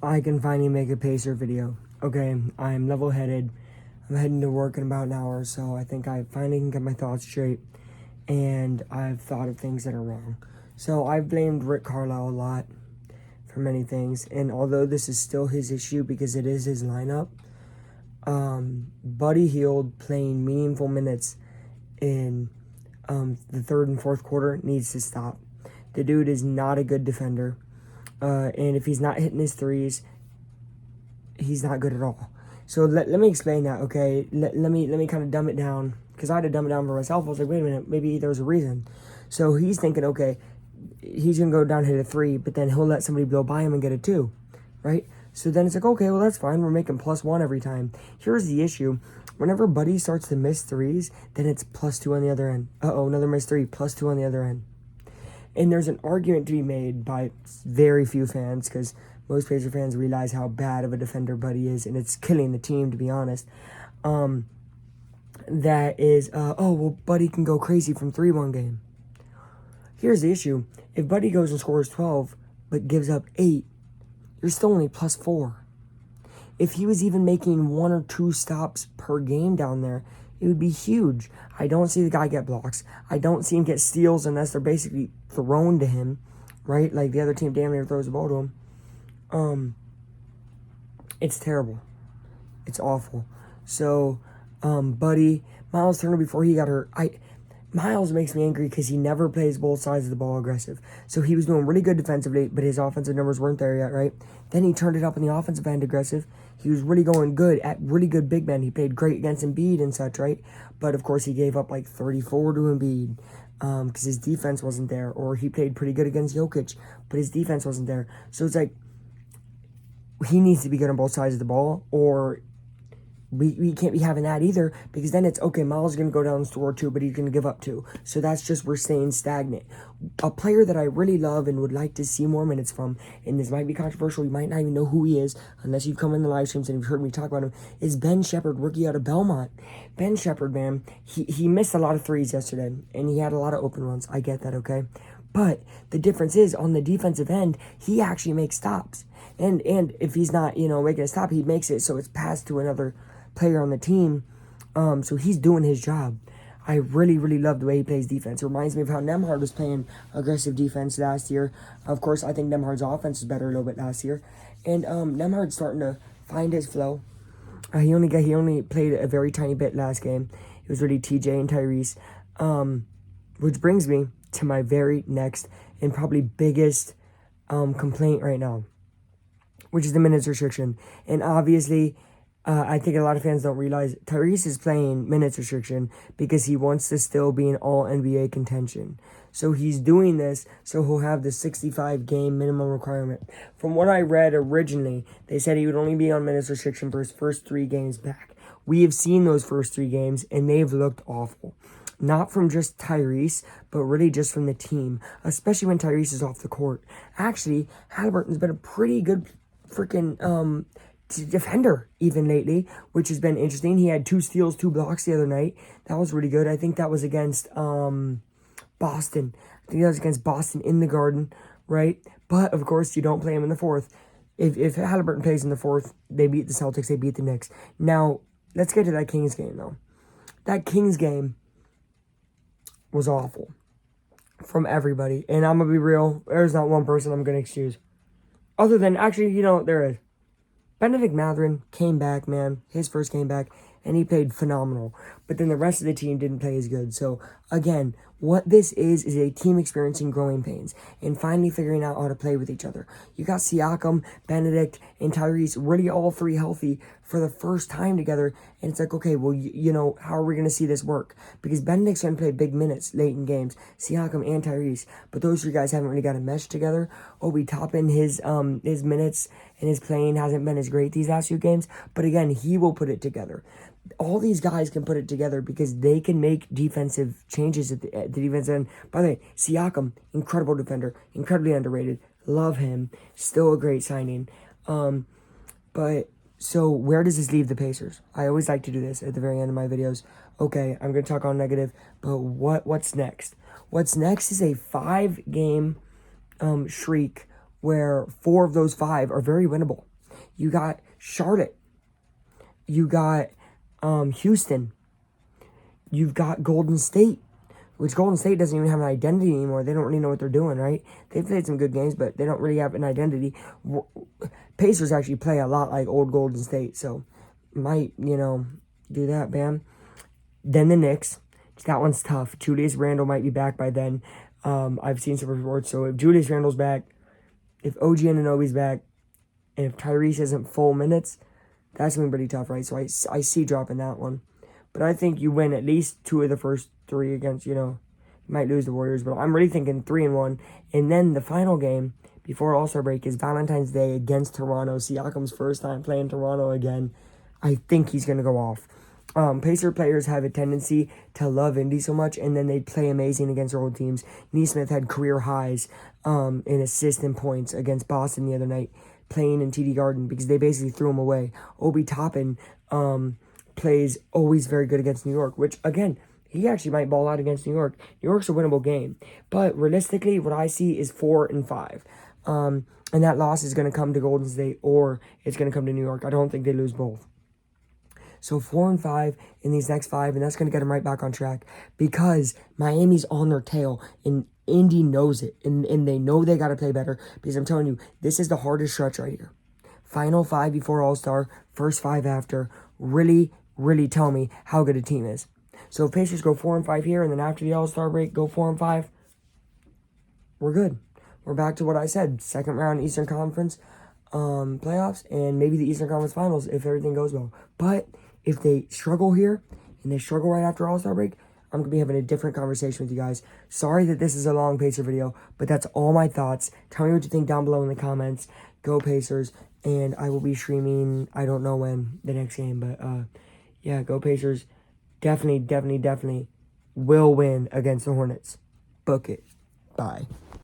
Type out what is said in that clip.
I can finally make a Pacer video. Okay, I'm level-headed. I'm heading to work in about an hour, so I think I finally can get my thoughts straight. And I've thought of things that are wrong. So I've blamed Rick Carlisle a lot for many things. And although this is still his issue because it is his lineup, Buddy Hield playing meaningful minutes in the third and fourth quarter needs to stop. The dude is not a good defender. And if he's not hitting his threes, he's not good at all. So let me explain that, okay? Let me kind of dumb it down, because I had to dumb it down for myself. I was like, wait a minute, maybe there's a reason. So he's thinking, okay, he's going to go down and hit a three, but then he'll let somebody blow by him and get a two, right? So then it's like, okay, well, that's fine. We're making +1 every time. Here's the issue. Whenever Buddy starts to miss threes, then it's +2 on the other end. Uh-oh, another missed three, +2 on the other end. And there's an argument to be made by very few fans, because most Pacer fans realize how bad of a defender Buddy is, and it's killing the team, to be honest. That is, oh, well, Buddy can go crazy from 3 one game. Here's the issue. If Buddy goes and scores 12, but gives up 8, you're still only +4. If he was even making 1 or 2 stops per game down there, it would be huge. I don't see the guy get blocks. I don't see him get steals unless they're basically thrown to him, right? Like the other team damn near throws the ball to him. It's terrible. It's awful. So, Buddy, Miles Turner, before he got hurt, Miles makes me angry because he never plays both sides of the ball aggressive. So he was doing really good defensively, but his offensive numbers weren't there yet, right? Then he turned it up in the offensive end aggressive. He was really going good at really good big men. He played great against Embiid and such, right? But, of course, he gave up like 34 to Embiid because his defense wasn't there. Or he played pretty good against Jokic, but his defense wasn't there. So it's like he needs to be good on both sides of the ball, or we can't be having that either, because then it's, okay, Miles is going to go down and score 2, but he's going to give up 2. So that's just, we're staying stagnant. A player that I really love and would like to see more minutes from, and this might be controversial, you might not even know who he is, unless you've come in the live streams and you've heard me talk about him, is Ben Shepherd, rookie out of Belmont. Ben Shepherd, man, he missed a lot of threes yesterday, and he had a lot of open ones. I get that, okay? But the difference is, on the defensive end, he actually makes stops. And if he's not, making a stop, he makes it so it's passed to another player on the team. So he's doing his job. I really, really love the way he plays defense. It reminds me of how Nembhard was playing aggressive defense last year. Of course, I think Nembhard's offense was better a little bit last year. And Nembhard's starting to find his flow. He only played a very tiny bit last game. It was really TJ and Tyrese. Which brings me to my very next and probably biggest complaint right now, which is the minutes restriction. And obviously, I think a lot of fans don't realize Tyrese is playing minutes restriction because he wants to still be in all NBA contention. So he's doing this so he'll have the 65-game minimum requirement. From what I read originally, they said he would only be on minutes restriction for his first 3 games back. We have seen those first 3 games, and they've looked awful. Not from just Tyrese, but really just from the team, especially when Tyrese is off the court. Actually, Halliburton's been a pretty good freaking defender even lately, which has been interesting. He had 2 steals, 2 blocks the other night. That was really good. I think that was against Boston. I think that was against Boston in the Garden, right? But, of course, you don't play him in the fourth. If Halliburton plays in the fourth, they beat the Celtics, they beat the Knicks. Now, let's get to that Kings game, though. That Kings game was awful from everybody. And I'm going to be real, there's not one person I'm going to excuse. Other than, actually, there is. Benedict Mathurin came back, man. His first game back, and he played phenomenal. But then the rest of the team didn't play as good. So, again, what this is a team experiencing growing pains and finally figuring out how to play with each other. You got Siakam, Benedict, and Tyrese really all 3 healthy for the first time together. And it's like, okay, well, how are we going to see this work? Because Benedict's going to play big minutes late in games, Siakam and Tyrese. But those 3 guys haven't really got a mesh together. Obi Toppin, his minutes and his playing hasn't been as great these last few games. But again, he will put it together. All these guys can put it together because they can make defensive changes at the defense end. By the way, Siakam, incredible defender, incredibly underrated. Love him. Still a great signing. But so where does this leave the Pacers? I always like to do this at the very end of my videos. Okay, I'm going to talk on negative, but what's next? What's next is a 5-game streak where 4 of those 5 are very winnable. You got Charlotte. You got Houston. You've got Golden State, which Golden State doesn't even have an identity anymore. They don't really know what they're doing, right? They've played some good games, but they don't really have an identity. Pacers actually play a lot like old Golden State, so might, do that, bam. Then the Knicks. That one's tough. Julius Randle might be back by then. I've seen some reports, so if Julius Randle's back, if OG Anunoby's back, and if Tyrese isn't full minutes, that's going to be pretty tough, right? So I see dropping that one. But I think you win at least 2 of the first 3 against, you might lose the Warriors. But I'm really thinking 3-1. And then the final game before All-Star break is Valentine's Day against Toronto. Siakam's first time playing Toronto again. I think he's going to go off. Pacer players have a tendency to love Indy so much, and then they play amazing against their old teams. Neesmith had career highs in assists and points against Boston the other night, playing in TD Garden, because they basically threw him away. Obi Toppin plays always very good against New York, which, again, he actually might ball out against New York. New York's a winnable game. But realistically, what I see is 4-5. And that loss is going to come to Golden State, or it's going to come to New York. I don't think they lose both. So 4-5 in these next 5, and that's going to get them right back on track, because Miami's on their tail, and Indy knows it, and they know they got to play better, because I'm telling you, this is the hardest stretch right here. Final 5 before All-Star, first 5 after, really, really tell me how good a team is. So if Pacers go 4-5 here, and then after the All-Star break, go 4-5, we're good. We're back to what I said, second round Eastern Conference playoffs, and maybe the Eastern Conference Finals if everything goes well. But if they struggle here, and they struggle right after All-Star break, I'm going to be having a different conversation with you guys. Sorry that this is a long Pacer video, but that's all my thoughts. Tell me what you think down below in the comments. Go Pacers, and I will be streaming, I don't know when, the next game, but yeah, go Pacers. Definitely will win against the Hornets. Book it. Bye.